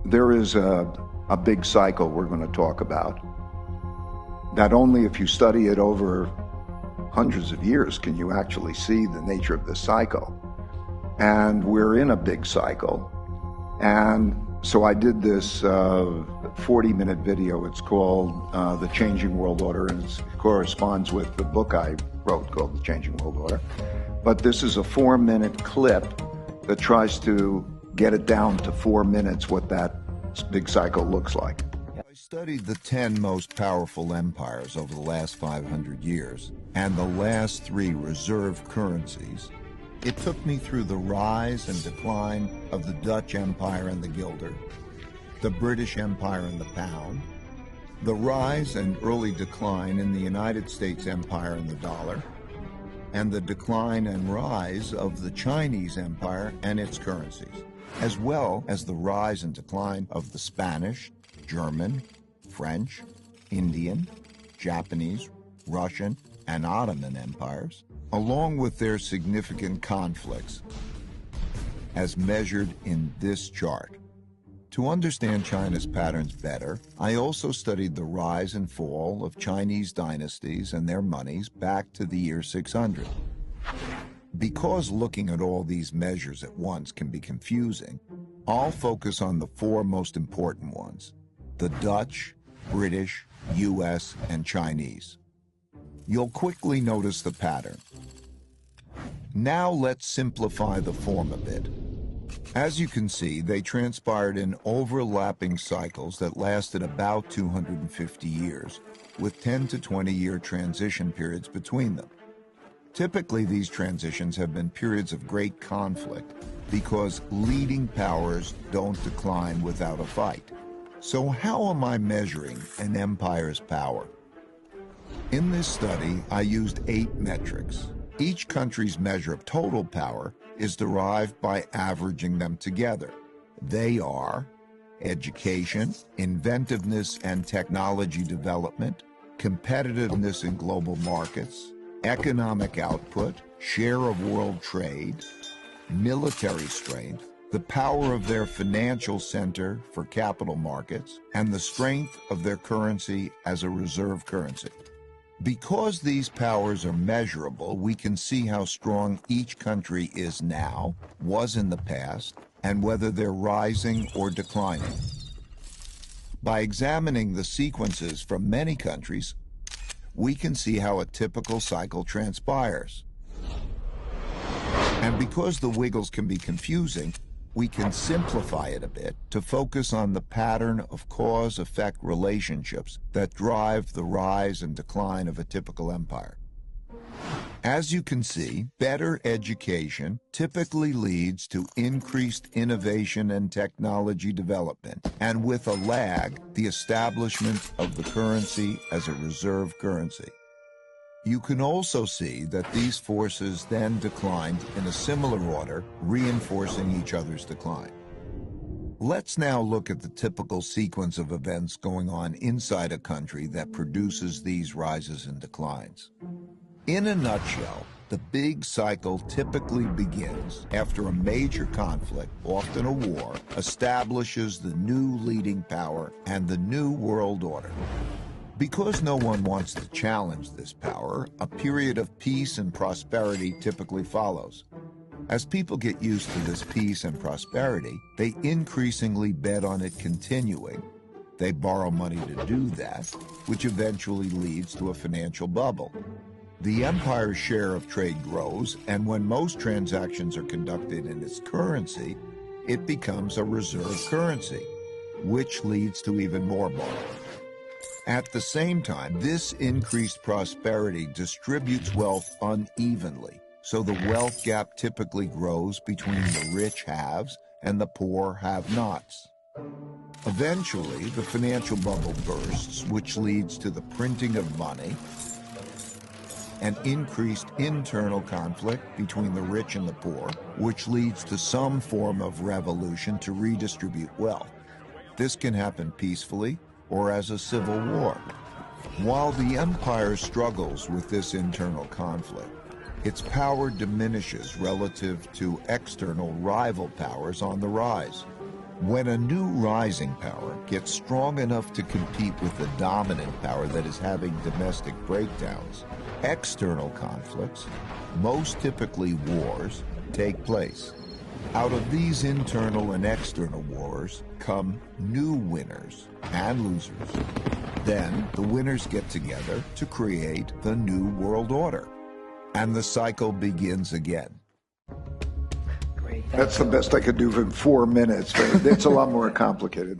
There is a big cycle we're going to talk about that only if you study it over hundreds of years can you actually see the nature of the cycle. And we're in a big cycle. And so I did this 40-minute video. It's called The Changing World Order, and it corresponds with the book I wrote called The Changing World Order. But this is a 4-minute clip that tries to get it down to 4 minutes what that big cycle looks like. I studied the 10 most powerful empires over the last 500 years and the last 3 reserve currencies. It took me through the rise and decline of the Dutch Empire and the guilder, the British Empire and the pound, the rise and early decline in the United States Empire and the dollar, and the decline and rise of the Chinese Empire and its currencies, as well as the rise and decline of the Spanish, German, French, Indian, Japanese, Russian, and Ottoman empires, along with their significant conflicts, as measured in this chart. To understand China's patterns better, I also studied the rise and fall of Chinese dynasties and their monies back to the year 600. Because looking at all these measures at once can be confusing, I'll focus on the 4 most important ones: the Dutch, British, US, and Chinese. You'll quickly notice the pattern. Now let's simplify the form a bit. As you can see, they transpired in overlapping cycles that lasted about 250 years, with 10 to 20-year transition periods between them. Typically, these transitions have been periods of great conflict because leading powers don't decline without a fight. So how am I measuring an empire's power? In this study, I used 8 metrics. Each country's measure of total power is derived by averaging them together. They are education, inventiveness and technology development, competitiveness in global markets, economic output, share of world trade, military strength, the power of their financial center for capital markets, and the strength of their currency as a reserve currency. Because these powers are measurable, we can see how strong each country is now, was in the past, and whether they're rising or declining. By examining the sequences from many countries, we can see how a typical cycle transpires. And because the wiggles can be confusing, we can simplify it a bit to focus on the pattern of cause-effect relationships that drive the rise and decline of a typical empire. As you can see, better education typically leads to increased innovation and technology development, and with a lag, the establishment of the currency as a reserve currency. You can also see that these forces then declined in a similar order, reinforcing each other's decline. Let's now look at the typical sequence of events going on inside a country that produces these rises and declines. In a nutshell, the big cycle typically begins after a major conflict, often a war, establishes the new leading power and the new world order. Because no one wants to challenge this power, a period of peace and prosperity typically follows. As people get used to this peace and prosperity, they increasingly bet on it continuing. They borrow money to do that, which eventually leads to a financial bubble. The empire's share of trade grows, and when most transactions are conducted in its currency, it becomes a reserve currency, which leads to even more borrowing. At the same time, this increased prosperity distributes wealth unevenly, so the wealth gap typically grows between the rich haves and the poor have-nots. Eventually, the financial bubble bursts, which leads to the printing of money and increased internal conflict between the rich and the poor, which leads to some form of revolution to redistribute wealth. This can happen peacefully or as a civil war. While the empire struggles with this internal conflict, its power diminishes relative to external rival powers on the rise. When a new rising power gets strong enough to compete with the dominant power that is having domestic breakdowns, external conflicts, most typically wars, take place. Out of these internal and external wars come new winners and losers. Then the winners get together to create the new world order, and the cycle begins again. That's the best I could do in 4 minutes, but it's a lot more complicated.